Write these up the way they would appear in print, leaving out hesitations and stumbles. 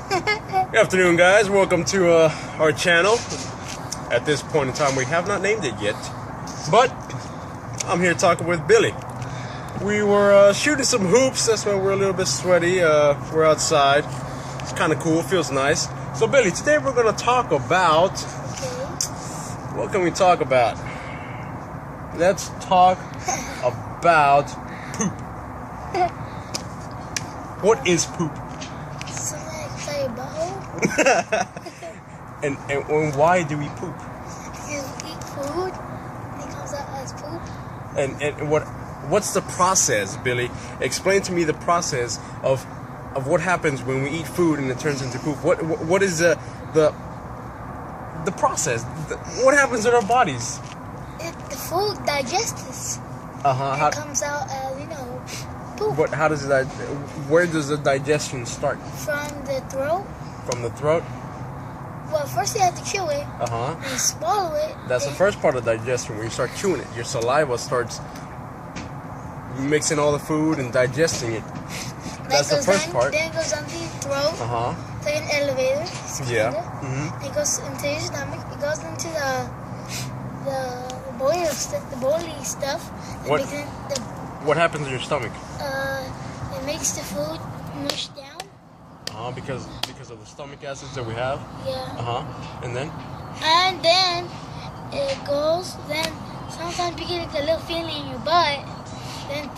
Good afternoon, guys. Welcome to our channel. At this point in time, we have not named it yet, but I'm here talking with Billy. We were shooting some hoops. That's why we're a little bit sweaty. We're outside. It's kind of cool. Feels nice. So, Billy, today we're going to talk about... What can we talk about? Let's talk about poop. What is poop? Something inside your butthole. and why do we poop? You eat food, and it comes out as poop. And what's the process, Billy? Explain to me the process of what happens when we eat food and it turns into poop. What is the process? What happens in our bodies? The food digests. It Comes out as, poop. How does that? Where does the digestion start? From the throat. From the throat. Well, first you have to chew it. And you swallow it. That's the first part of digestion. When you start chewing it, your saliva starts mixing all the food and digesting it. That's the first part. Then it goes under your throat. It's like an elevator. Yeah. It goes into your stomach. It goes into the boiling stuff. What happens in your stomach? It makes the food mush down. Because of the stomach acids that we have. Yeah. And then it goes. Then sometimes you get like a little feeling in your butt. Then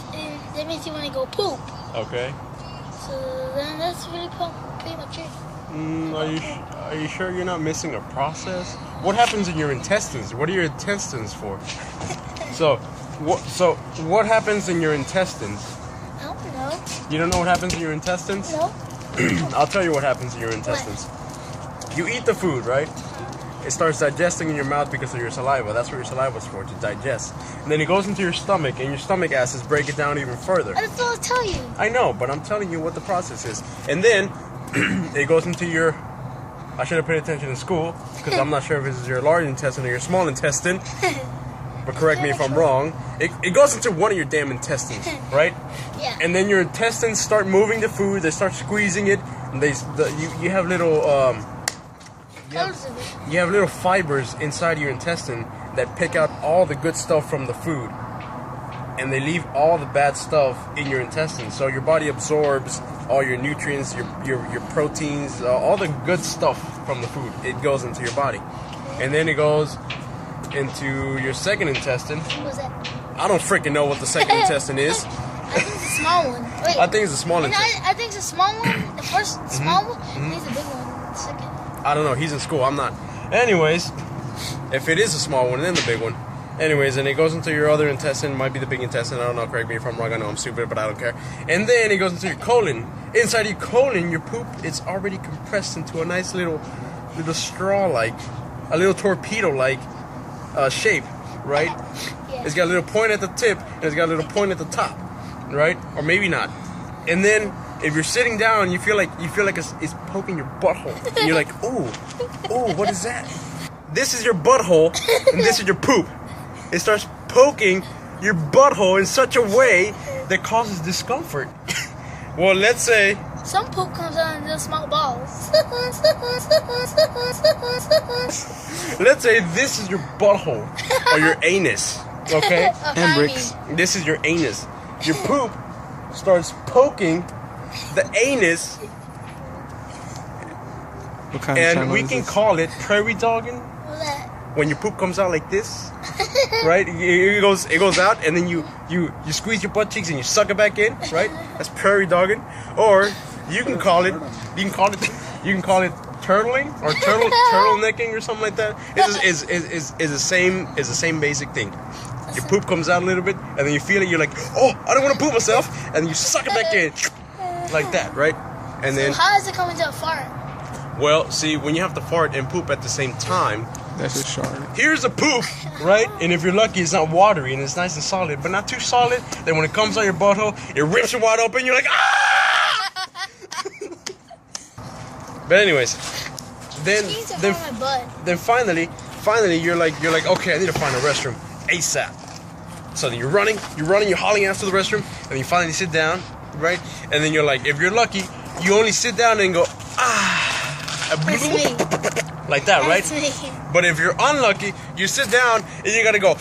that makes you want to go poop. Okay. So then that's really pretty much it. Are you sure you're not missing a process? What happens in your intestines? What are your intestines for? So what happens in your intestines? I don't know. You don't know what happens in your intestines? No. I'll tell you what happens in your intestines. What? You eat the food, right? It starts digesting in your mouth because of your saliva. That's what your saliva is for, to digest. And then it goes into your stomach, and your stomach acids break it down even further. That's what I'll tell you. I know, but I'm telling you what the process is. And then it goes into your... I should have paid attention in school, because I'm not sure if this is your large intestine or your small intestine. But correct me if I'm wrong. It goes into one of your damn intestines, right? Yeah. And then your intestines start moving the food. They start squeezing it, and you have little you have little fibers inside your intestine that pick out all the good stuff from the food, and they leave all the bad stuff in your intestines. So your body absorbs all your nutrients, your proteins, all the good stuff from the food. It goes into your body, and then it goes into your second intestine. What's that? I don't freaking know what the second intestine is. I think it's a small one. Wait. I think it's a small intestine. I think it's a small one. The first small one. I think it's a big one. The second. I don't know. He's in school. I'm not. Anyways, if it is a small one, then the big one. Anyways, and it goes into your other intestine. Might be the big intestine. I don't know. Correct me if I'm wrong. I know I'm stupid, but I don't care. And then it goes into your colon. Inside your colon, your poop, it's already compressed into a nice little straw-like, a little torpedo-like shape, right? Yeah. It's got a little point at the tip, and it's got a little point at the top, right? Or maybe not. And then if you're sitting down, you feel like it's poking your butthole. And you're like, ooh, what is that? This is your butthole, and this is your poop. It starts poking your butthole in such a way that causes discomfort. Well, let's say some poop comes out in little small balls. Let's say this is your butthole or your anus, okay? Hendrix. This is your anus. Your poop starts poking the anus, what kind of and we can call it prairie dogging. What's that? When your poop comes out like this, right? It goes out, and then you squeeze your butt cheeks and you suck it back in, right? That's prairie dogging. Or you can call it turtling or turtlenecking or something like that. It's the same basic thing. Your poop comes out a little bit, and then you feel it. You're like, oh, I don't want to poop myself, and then you suck it back in, like that, right? And then how does it come into a fart? Well, see, when you have to fart and poop at the same time, that's a shard. Here's a poop, right? And if you're lucky, it's not watery and it's nice and solid, but not too solid. Then when it comes on your butthole, it rips it wide open. You're like, ah! But anyways, then finally, you're like, okay, I need to find a restroom ASAP. So then you're running, you're hauling after the restroom, and you finally sit down, right? And then you're like, if you're lucky, you only sit down and go, ah. That's me. Like that, right? That's me. But if you're unlucky, you sit down and you gotta go.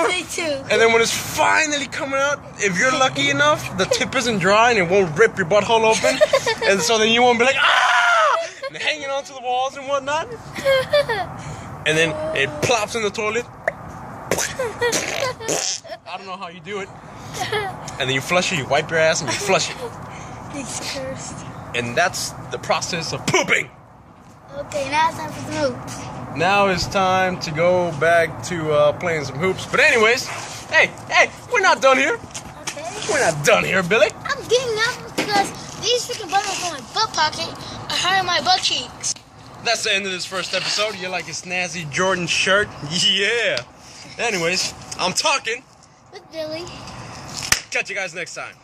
Me too. And then when it's finally coming out, if you're lucky enough, the tip isn't dry and it won't rip your butthole open. And so then you won't be like, ah! And hanging onto the walls and whatnot. And then it plops in the toilet. I don't know how you do it. And then you flush it, you wipe your ass and you flush it. It's cursed. And that's the process of pooping. Okay, now it's time for the hoops. Now it's time to go back to playing some hoops. But anyways, hey, we're not done here. Okay. We're not done here, Billy. I'm getting up because these freaking buttons on my butt pocket are hurting my butt cheeks. That's the end of this first episode. You like a snazzy Jordan shirt? Yeah. Anyways, I'm talking. With Billy. Catch you guys next time.